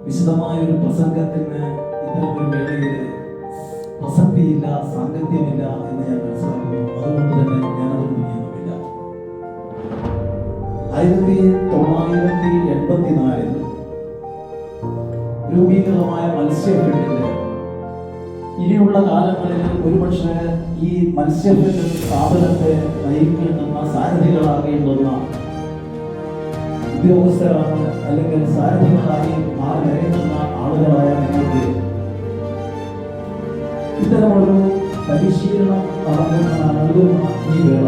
വിശദമായ ഒരു പ്രസംഗത്തിന് ഇത്തരമൊരു വേളയിൽ പ്രസക്തിയില്ല, സാങ്കത്യമില്ല എന്ന് ഞാൻ മനസ്സിലാക്കുന്നു. അതുകൊണ്ട് തന്നെ ഞാനത് ചെയ്യുന്നുമില്ല. 1984 രൂപീകൃതമായ മത്സ്യഫെഡില് ഇനിയുള്ള കാലങ്ങളിൽ ഒരുപക്ഷെ ഈ മത്സ്യഫെഡ് സ്ഥാപനത്തെ നയിക്കേണ്ടുന്ന സാരഥികളാകേണ്ടുന്ന ഉദ്യോഗസ്ഥരാണ്, അല്ലെങ്കിൽ സാരഥികളായി മാറി വരേണ്ടുന്ന ആളുകളായ നിങ്ങൾക്ക് ഇത്തരമൊരു പരിശീലനം നൽകുന്ന ഈ വേള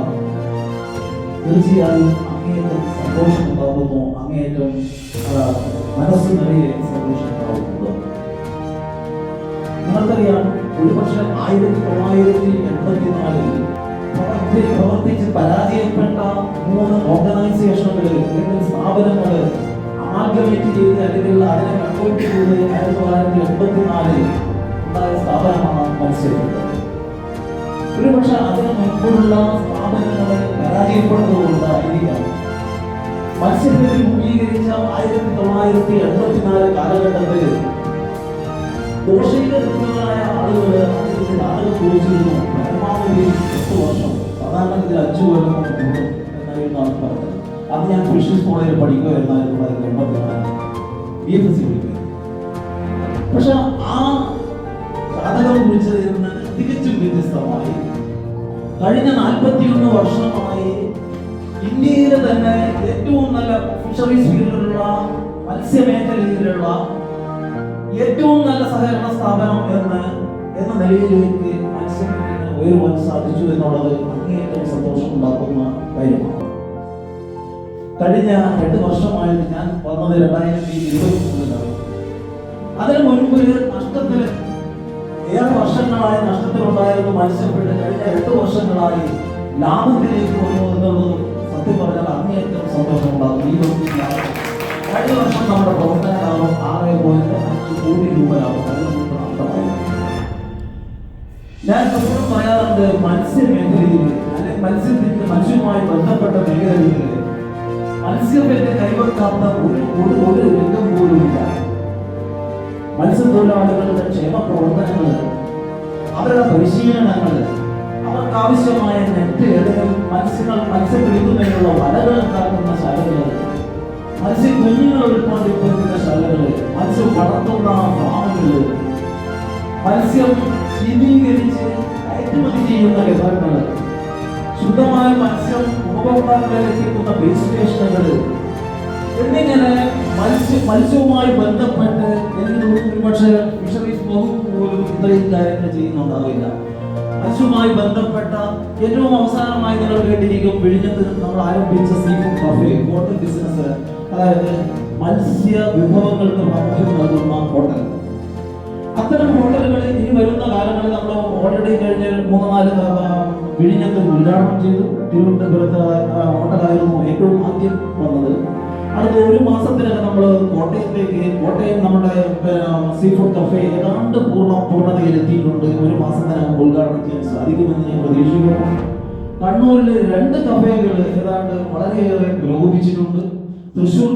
തീർച്ചയായും അങ്ങേയറ്റം സന്തോഷമുണ്ടാകുന്നു. അങ്ങേയറ്റം മനസ്സ് നിറയെ സന്തോഷമുണ്ടാകുന്നത്. നിങ്ങൾക്കറിയാം, ഒരുപക്ഷെ 1984 പ്രവർത്തിച്ച് പരാജയപ്പെട്ട 3 ഓർഗനൈസേഷനുകൾ അല്ലെങ്കിൽ സ്ഥാപനങ്ങൾ അമാൽഗമേറ്റ് ചെയ്ത് അല്ലെങ്കിൽ അതിനെ കൺട്രോൾ ചെയ്ത് 1984 ഉണ്ടായ സ്ഥാപനമാണ് മത്സ്യഫെഡ്. ഒരുപക്ഷെ അതിന് മുൻപുള്ള സ്ഥാപനങ്ങളെ പരാജയപ്പെടുന്നതുകൊണ്ടായിരിക്കാം മത്സ്യഫെഡ് രൂപീകരിച്ച 1984 കാലഘട്ടത്തിൽ ദോഷീകൃതരായ ആളുകൾ കുറിച്ചിരുന്നു. പരമാവധി 10 വർഷം, സാധാരണ ഇതിൽ 5 കൊല്ലം കൂടും എന്നായിരുന്നു പറഞ്ഞത്. അത് ഞാൻ ഫിഷീസ് കോളേജിൽ പഠിക്കുമായിരുന്നു 1984 BFSC പഠിക്കുക. പക്ഷെ ആ ജാതകം കുറിച്ചതിൽ നിന്ന് തികച്ചും വ്യത്യസ്തമായി കഴിഞ്ഞ 41 വർഷമായി ഇന്ത്യയിലെ തന്നെ ഏറ്റവും നല്ല ഫിഷറീസ് ഫീൽഡിലുള്ള മത്സ്യമേഖലയിലുള്ള ഏറ്റവും നല്ല സഹകരണ സ്ഥാപനം എന്ന നിലയിലേക്ക് മത്സ്യത്തിന് ഉയരുവാൻ സാധിച്ചു എന്നുള്ളത് അങ്ങേയറ്റം സന്തോഷമുണ്ടാക്കുന്ന കാര്യമാണ്. കഴിഞ്ഞ 2 വർഷമായിട്ട് ഞാൻ വന്നത് 2023 അതിനു മുൻപ് നഷ്ടത്തിൽ ഏറെ വർഷങ്ങളായി നഷ്ടത്തിലുണ്ടായിരുന്ന മത്സ്യഫെഡ് കഴിഞ്ഞ 8 വർഷങ്ങളായി ലാഭത്തിലേക്ക് വന്നു എന്നുള്ളത് സത്യം പറഞ്ഞാൽ അങ്ങേയറ്റം സന്തോഷമുണ്ടാകും. ഈ കഴിഞ്ഞ വർഷം നമ്മുടെ പ്രവർത്തന ലാഭം 6.5 കോടി രൂപ ലാഭം നഷ്ടമായിരുന്നു. ഞാൻ എപ്പോഴും പറയാറുണ്ട്, മത്സ്യമേഖലയിൽ അല്ലെങ്കിൽ മത്സ്യവുമായി ബന്ധപ്പെട്ട മേഖലകളിൽ മത്സ്യഫെഡ് കൈവെക്കാത്ത ഒരു രംഗം പോലുമില്ല. മത്സ്യത്തൊഴിലാളികളുടെ ക്ഷേമ പ്രവർത്തനങ്ങൾ, അവരുടെ പരിശീലനങ്ങൾ, അവർക്ക് ആവശ്യമായ നെറ്റ്, മത്സ്യം പിടിക്കുന്നതിനുള്ള വലകൾ ഉണ്ടാക്കുന്ന ശാലകൾ, മത്സ്യക്കുഞ്ഞുങ്ങൾ ഉൽപ്പാദിപ്പിക്കുന്ന ശാലകൾ, മത്സ്യം വളർത്തുന്ന ഫാമുകൾ, മത്സ്യം ശീതീകരിച്ച് കയറ്റുമതി ചെയ്യുന്ന കേന്ദ്രങ്ങൾ, ശുദ്ധമായ മത്സ്യം ഉപഭോക്താക്കളെ എത്തിക്കുന്ന ബേസ് സ്റ്റേഷനുകൾ എന്നിങ്ങനെ മത്സ്യവുമായി ബന്ധപ്പെട്ട് എനിക്ക് ഒരുപക്ഷെ ഫിഷറീസ് വകുപ്പ് പോലും ഇത്രയും കാര്യങ്ങൾ ചെയ്യുന്നുണ്ടാവില്ല. മത്സ്യവുമായി ബന്ധപ്പെട്ട ഏറ്റവും അവസാനമായി നിങ്ങൾ കേട്ടിരിക്കും, വിഴിഞ്ഞത്ത് നമ്മൾ ആരംഭിച്ച sea food cafe hotel business, അതായത് മത്സ്യ വിഭവങ്ങൾക്ക് പ്രാമുഖ്യം നൽകുന്ന ഹോട്ടൽ. അത്തരം ഹോട്ടലുകൾ ഇനി വരുന്ന കാലങ്ങളിൽ നമ്മൾ ഓൾറെഡി കഴിഞ്ഞ 3-4 വിഴിഞ്ഞത്ത് ഉദ്ഘാടനം ചെയ്തു. തിരുവനന്തപുരത്ത് ഹോട്ടലായിരുന്നു ഏറ്റവും ആദ്യം വന്നത്. അടുത്ത 1 മാസത്തിനകം നമ്മൾ കോട്ടയം നമ്മുടെ സീ ഫുഡ് കഫേ ഏതാണ്ട് പൂർണ്ണതയിൽ എത്തിയിട്ടുണ്ട്. 1 മാസത്തിനകം ഉദ്ഘാടനം ചെയ്യാൻ സാധിക്കുമെന്ന് ഞാൻ പ്രതീക്ഷിക്കുന്നു. കണ്ണൂരിൽ 2 കഫേകൾ ഏതാണ്ട് വളരെയേറെ പുരോഗമിച്ചിട്ടുണ്ട്. തൃശ്ശൂർ